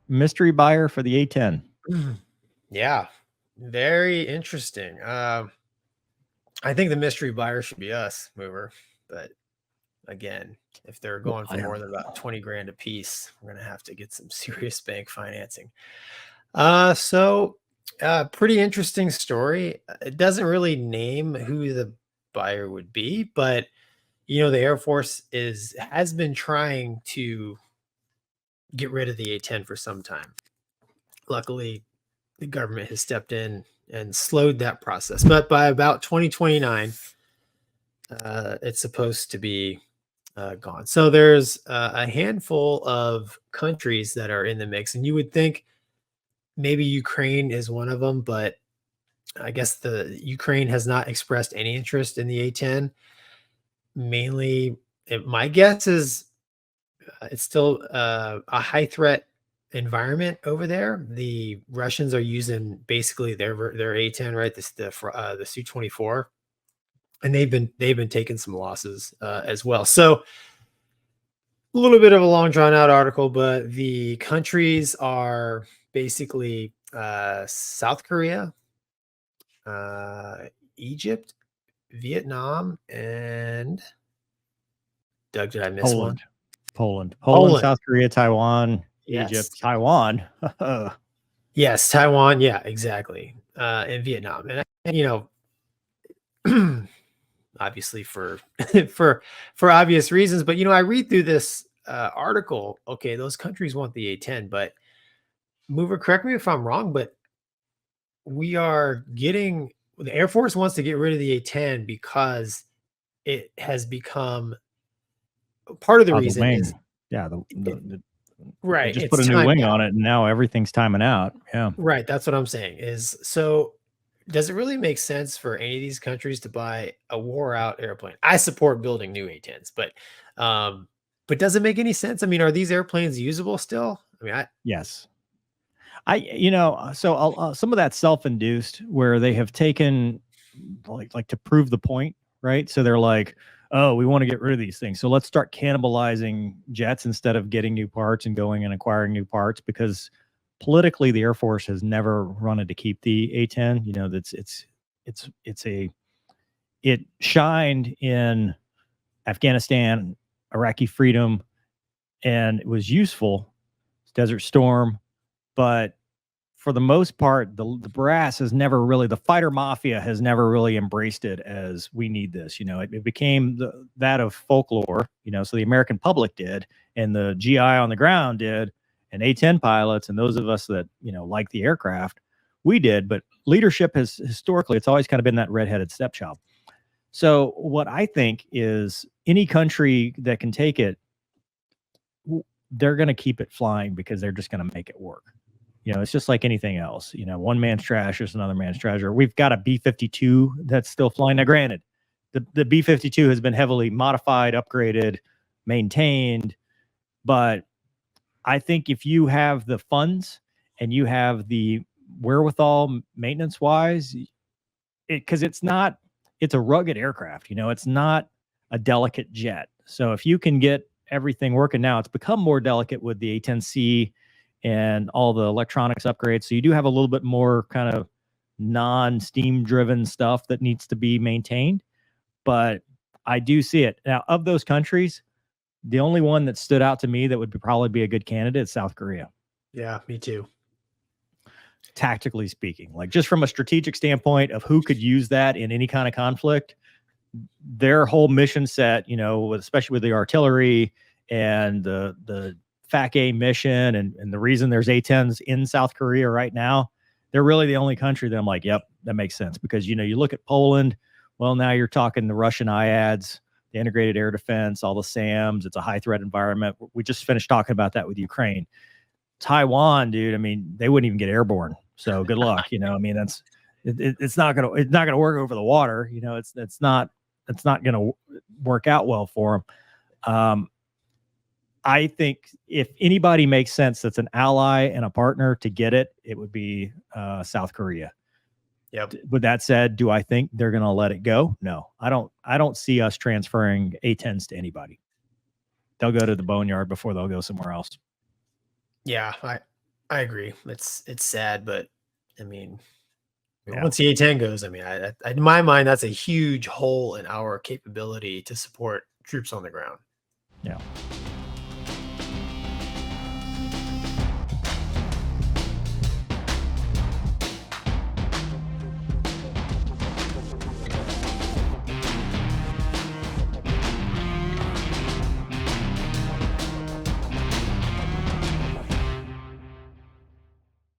mystery buyer for the A-10. Yeah, very interesting. I think the mystery buyer should be us, Mover. But again, if they're Well, going for I don't more than about know. 20 grand a piece, we're gonna have to get some serious bank financing. So pretty interesting story. It doesn't really name who the buyer would be, but the Air Force has been trying to get rid of the A-10 for some time. Luckily, the government has stepped in and slowed that process. But by about 2029, it's supposed to be gone. So there's a handful of countries that are in the mix, and you would think maybe Ukraine is one of them, but I guess the Ukraine has not expressed any interest in the A-10. Mainly, my guess is it's still a high threat environment over there. The Russians are using basically their A-10, right? The Su-24, and they've been taking some losses as well. So a little bit of a long drawn out article, but the countries are basically South Korea, uh, Egypt, Vietnam, and Doug, did I miss one? Poland, Poland. South Korea, Taiwan, Egypt, Yes. Taiwan. Yes, Taiwan. Yeah, exactly. And Vietnam. Obviously for for obvious reasons, but I read through this article. Okay, those countries want the A-10, but Mover, correct me if I'm wrong, but the Air Force wants to get rid of the A-10 because it has become part of the The reason is wing. Yeah, it, they right. just put It's a new timed wing on out. it, and now everything's timing out. Yeah. Right. That's what I'm saying is so does it really make sense for any of these countries to buy a wore out airplane? I support building new A-10s, um, but does it make any sense? I mean, are these airplanes usable still? I mean, Yes. Some of that self-induced where they have taken like to prove the point, right? So they're like, oh, we want to get rid of these things. So let's start cannibalizing jets instead of getting new parts and going and acquiring new parts because politically the Air Force has never wanted to keep the A-10. It shined in Afghanistan, Iraqi freedom, and it was useful. Desert Storm, but for the most part, the brass has never really, the fighter mafia has never really embraced it as we need this. It became that of folklore. So the American public did, and the GI on the ground did, and A-10 pilots, and those of us that like the aircraft, we did. But leadership has historically, it's always kind of been that redheaded stepchild. So what I think is any country that can take it, they're going to keep it flying because they're just going to make it work. It's just like anything else. One man's trash is another man's treasure. We've got a B-52 that's still flying. Now, granted, the B-52 has been heavily modified, upgraded, maintained, but I think if you have the funds and you have the wherewithal maintenance-wise, because it's a rugged aircraft. It's not a delicate jet. So if you can get everything working now, it's become more delicate with the A-10C and all the electronics upgrades. So you do have a little bit more kind of non-steam driven stuff that needs to be maintained. But I do see it. Now, of those countries, the only one that stood out to me that would probably be a good candidate is South Korea. yeah, me too. Tactically speaking, like just from a strategic standpoint of who could use that in any kind of conflict, their whole mission set, especially with the artillery and the FAC-A mission and the reason there's A-10s in South Korea right now, they're really the only country that I'm like, yep, that makes sense. Because, you look at Poland, well, now you're talking the Russian IADs, the integrated air defense, all the SAMs. It's a high threat environment. We just finished talking about that with Ukraine. Taiwan, dude, I mean, they wouldn't even get airborne. So good luck. I mean, it's not gonna work over the water. It's not gonna work out well for them. I think if anybody makes sense that's an ally and a partner to get it, it would be South Korea. Yep. With that said, do I think they're going to let it go? No, I don't. I don't see us transferring A-10s to anybody. They'll go to the boneyard before they'll go somewhere else. Yeah, I agree. It's sad, but I mean, Yeah. once the A-10 goes, I mean, in my mind, that's a huge hole in our capability to support troops on the ground. Yeah.